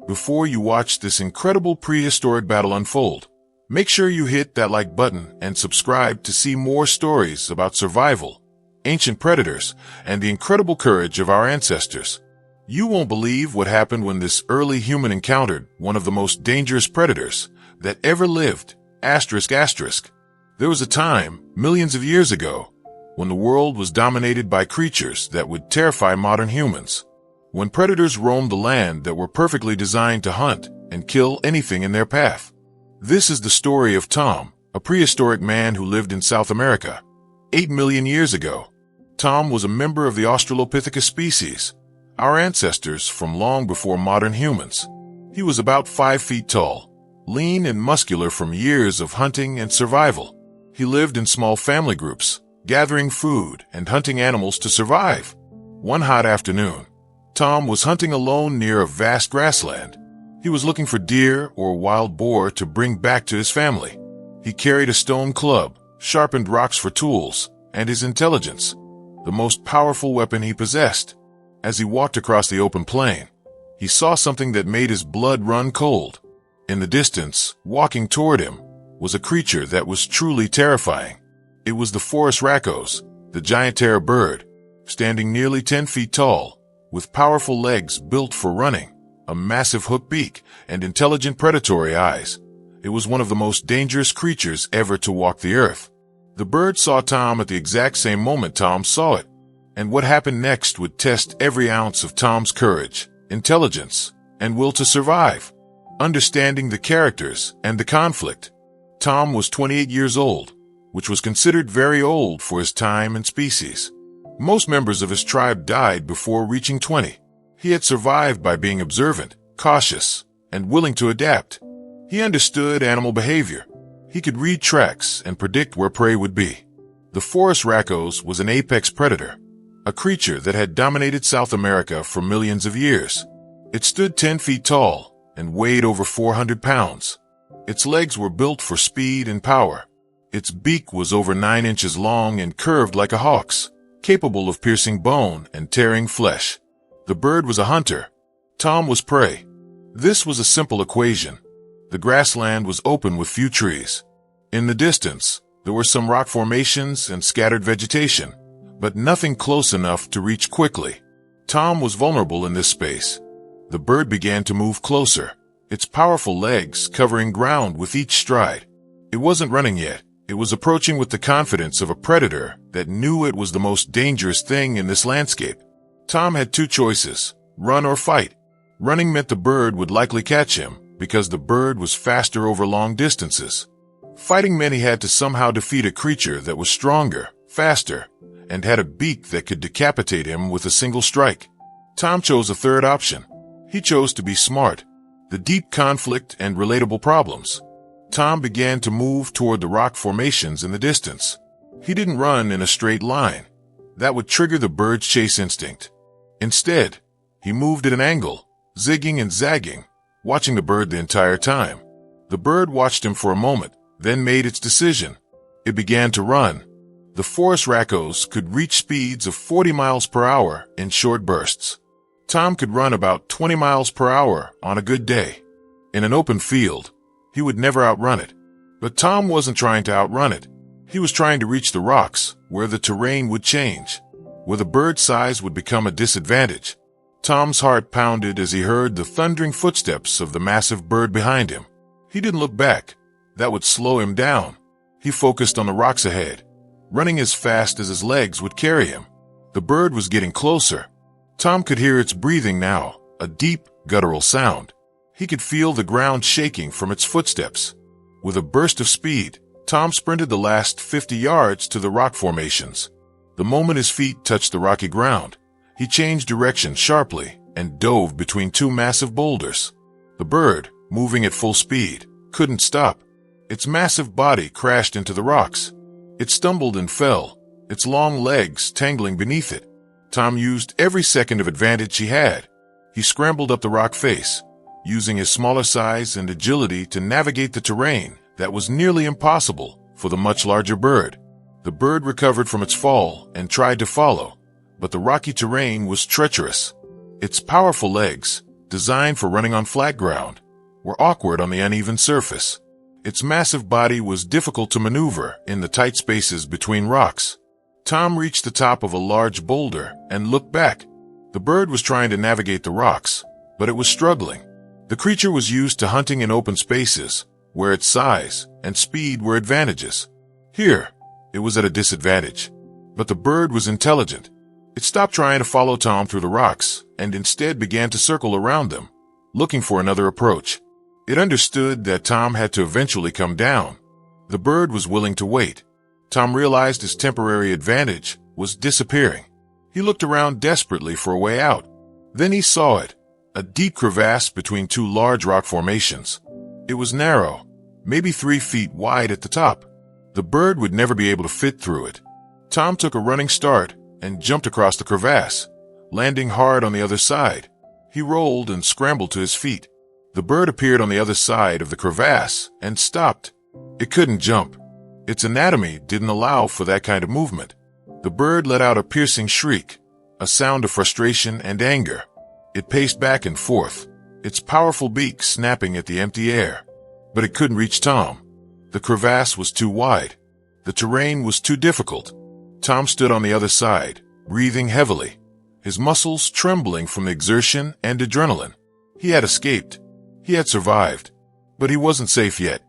before you watch this incredible prehistoric battle unfold, make sure you hit that like button and subscribe to see more stories about survival, ancient predators, and the incredible courage of our ancestors. You won't believe what happened when this early human encountered one of the most dangerous predators that ever lived. There was a time, millions of years ago, when the world was dominated by creatures that would terrify modern humans. When predators roamed the land that were perfectly designed to hunt and kill anything in their path. This is the story of Tom, a prehistoric man who lived in South America 8 million years ago. Tom was a member of the Australopithecus species, our ancestors from long before modern humans. He was about 5 feet tall, lean and muscular from years of hunting and survival. He lived in small family groups, gathering food and hunting animals to survive. One hot afternoon, Tom was hunting alone near a vast grassland. He was looking for deer or wild boar to bring back to his family. He carried a stone club, sharpened rocks for tools, and his intelligence, the most powerful weapon he possessed. As he walked across the open plain, he saw something that made his blood run cold. In the distance, walking toward him, was a creature that was truly terrifying. It was the forest raccoon, the giant terror bird, standing nearly 10 feet tall, with powerful legs built for running, a massive hooked beak, and intelligent predatory eyes. It was one of the most dangerous creatures ever to walk the earth. The bird saw Tom at the exact same moment Tom saw it, and what happened next would test every ounce of Tom's courage, intelligence, and will to survive. Understanding the characters and the conflict. Tom was 28 years old, which was considered very old for his time and species. Most members of his tribe died before reaching 20. He had survived by being observant, cautious, and willing to adapt. He understood animal behavior. He could read tracks and predict where prey would be. The forest raccoon was an apex predator, a creature that had dominated South America for millions of years. It stood 10 feet tall and weighed over 400 pounds. Its legs were built for speed and power. Its beak was over 9 inches long and curved like a hawk's, capable of piercing bone and tearing flesh. The bird was a hunter. Tom was prey. This was a simple equation. The grassland was open with few trees. In the distance, there were some rock formations and scattered vegetation, but nothing close enough to reach quickly. Tom was vulnerable in this space. The bird began to move closer, its powerful legs covering ground with each stride. It wasn't running yet. It was approaching with the confidence of a predator that knew it was the most dangerous thing in this landscape. Tom had 2 choices, run or fight. Running meant the bird would likely catch him because the bird was faster over long distances. Fighting meant he had to somehow defeat a creature that was stronger, faster, and had a beak that could decapitate him with a single strike. Tom chose a third option. He chose to be smart. The deep conflict and relatable problems. Tom began to move toward the rock formations in the distance. He didn't run in a straight line. That would trigger the bird's chase instinct. Instead, he moved at an angle, zigging and zagging, watching the bird the entire time. The bird watched him for a moment, then made its decision. It began to run. The forest raccoons could reach speeds of 40 miles per hour in short bursts. Tom could run about 20 miles per hour on a good day. In an open field, he would never outrun it. But Tom wasn't trying to outrun it. He was trying to reach the rocks, where the terrain would change, where the bird's size would become a disadvantage. Tom's heart pounded as he heard the thundering footsteps of the massive bird behind him. He didn't look back. That would slow him down. He focused on the rocks ahead, running as fast as his legs would carry him. The bird was getting closer. Tom could hear its breathing now, a deep, guttural sound. He could feel the ground shaking from its footsteps. With a burst of speed, Tom sprinted the last 50 yards to the rock formations. The moment his feet touched the rocky ground, he changed direction sharply and dove between 2 massive boulders. The bird, moving at full speed, couldn't stop. Its massive body crashed into the rocks. It stumbled and fell, its long legs tangling beneath it. Tom used every second of advantage he had. He scrambled up the rock face, using his smaller size and agility to navigate the terrain that was nearly impossible for the much larger bird. The bird recovered from its fall and tried to follow, but the rocky terrain was treacherous. Its powerful legs, designed for running on flat ground, were awkward on the uneven surface. Its massive body was difficult to maneuver in the tight spaces between rocks. Tom reached the top of a large boulder and looked back. The bird was trying to navigate the rocks, but it was struggling. The creature was used to hunting in open spaces, where its size and speed were advantages. Here, it was at a disadvantage. But the bird was intelligent. It stopped trying to follow Tom through the rocks and instead began to circle around them, looking for another approach. It understood that Tom had to eventually come down. The bird was willing to wait. Tom realized his temporary advantage was disappearing. He looked around desperately for a way out. Then he saw it, a deep crevasse between two large rock formations. It was narrow, maybe 3 feet wide at the top. The bird would never be able to fit through it. Tom took a running start and jumped across the crevasse, landing hard on the other side. He rolled and scrambled to his feet. The bird appeared on the other side of the crevasse and stopped. It couldn't jump. Its anatomy didn't allow for that kind of movement. The bird let out a piercing shriek, a sound of frustration and anger. It paced back and forth, its powerful beak snapping at the empty air. But it couldn't reach Tom. The crevasse was too wide. The terrain was too difficult. Tom stood on the other side, breathing heavily, his muscles trembling from exertion and adrenaline. He had escaped. He had survived. But he wasn't safe yet.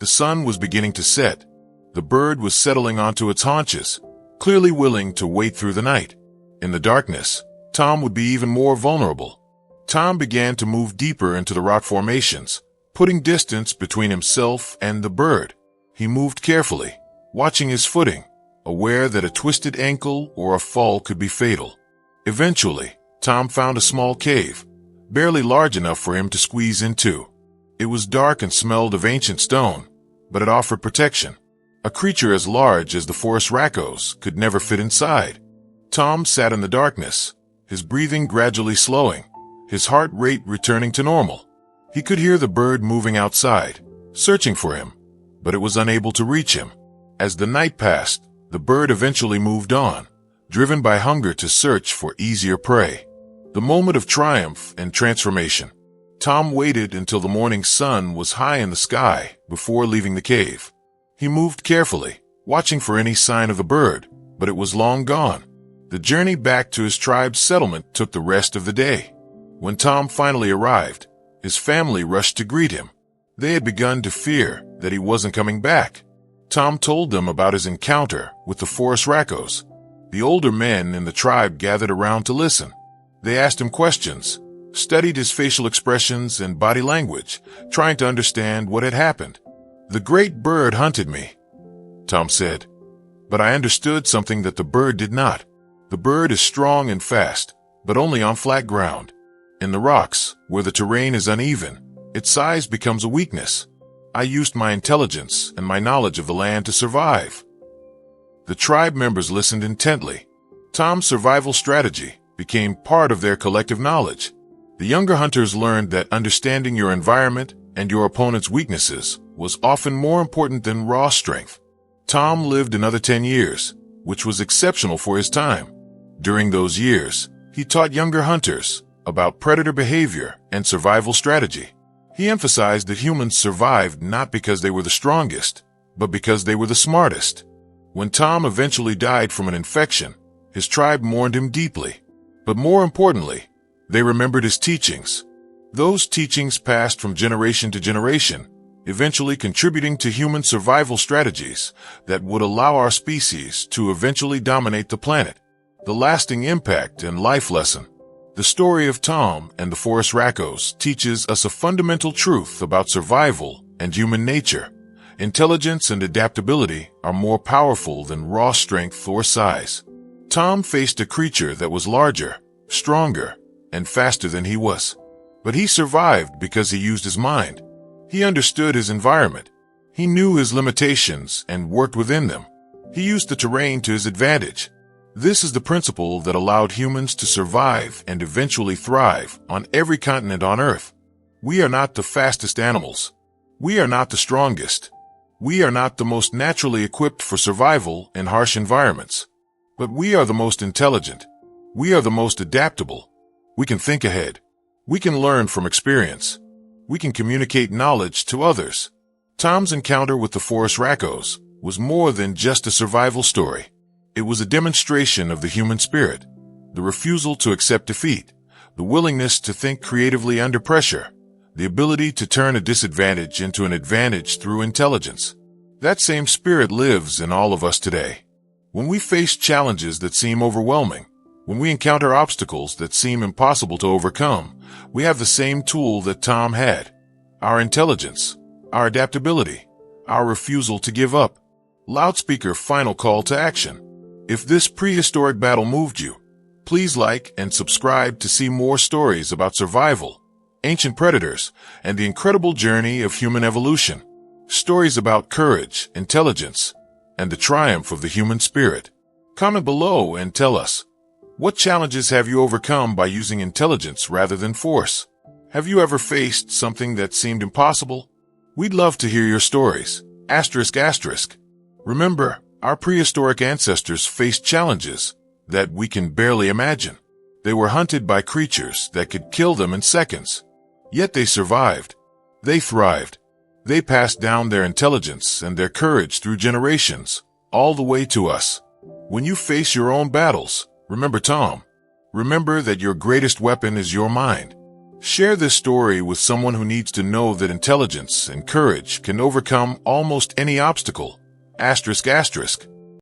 The sun was beginning to set. The bird was settling onto its haunches, clearly willing to wait through the night. In the darkness, Tom would be even more vulnerable. Tom began to move deeper into the rock formations, putting distance between himself and the bird. He moved carefully, watching his footing, aware that a twisted ankle or a fall could be fatal. Eventually, Tom found a small cave, barely large enough for him to squeeze into. It was dark and smelled of ancient stone, but it offered protection. A creature as large as the forest raccoons could never fit inside. Tom sat in the darkness, his breathing gradually slowing, his heart rate returning to normal. He could hear the bird moving outside, searching for him, but it was unable to reach him. As the night passed, the bird eventually moved on, driven by hunger to search for easier prey. The moment of triumph and transformation. Tom waited until the morning sun was high in the sky before leaving the cave. He moved carefully, watching for any sign of the bird, but it was long gone. The journey back to his tribe's settlement took the rest of the day. When Tom finally arrived, his family rushed to greet him. They had begun to fear that he wasn't coming back. Tom told them about his encounter with the forest raccoons. The older men in the tribe gathered around to listen. They asked him questions, studied his facial expressions and body language, trying to understand what had happened. "The great bird hunted me," Tom said. "But I understood something that the bird did not. The bird is strong and fast, but only on flat ground. In the rocks, where the terrain is uneven, its size becomes a weakness. I used my intelligence and my knowledge of the land to survive." The tribe members listened intently. Tom's survival strategy became part of their collective knowledge. The younger hunters learned that understanding your environment and your opponent's weaknesses was often more important than raw strength. Tom lived another 10 years, which was exceptional for his time. During those years, he taught younger hunters about predator behavior and survival strategy. He emphasized that humans survived not because they were the strongest, but because they were the smartest. When Tom eventually died from an infection, his tribe mourned him deeply. But more importantly, they remembered his teachings. Those teachings passed from generation to generation, eventually contributing to human survival strategies that would allow our species to eventually dominate the planet. The lasting impact and life lesson. The story of Tom and the forest raccoons teaches us a fundamental truth about survival and human nature. Intelligence and adaptability are more powerful than raw strength or size. Tom faced a creature that was larger, stronger, and faster than he was. But he survived because he used his mind. He understood his environment. He knew his limitations and worked within them. He used the terrain to his advantage. This is the principle that allowed humans to survive and eventually thrive on every continent on Earth. We are not the fastest animals. We are not the strongest. We are not the most naturally equipped for survival in harsh environments. But we are the most intelligent. We are the most adaptable. We can think ahead. We can learn from experience. We can communicate knowledge to others. Tom's encounter with the forest raccoons was more than just a survival story. It was a demonstration of the human spirit, the refusal to accept defeat, the willingness to think creatively under pressure, the ability to turn a disadvantage into an advantage through intelligence. That same spirit lives in all of us today. When we face challenges that seem overwhelming, when we encounter obstacles that seem impossible to overcome, we have the same tool that Tom had: our intelligence, our adaptability, our refusal to give up. Loudspeaker final call to action. If this prehistoric battle moved you, please like and subscribe to see more stories about survival, ancient predators, and the incredible journey of human evolution. Stories about courage, intelligence, and the triumph of the human spirit. Comment below and tell us, what challenges have you overcome by using intelligence rather than force? Have you ever faced something that seemed impossible? We'd love to hear your stories. ****. Remember, our prehistoric ancestors faced challenges that we can barely imagine. They were hunted by creatures that could kill them in seconds. Yet they survived. They thrived. They passed down their intelligence and their courage through generations, all the way to us. When you face your own battles, remember Tom. Remember that your greatest weapon is your mind. Share this story with someone who needs to know that intelligence and courage can overcome almost any obstacle. ****.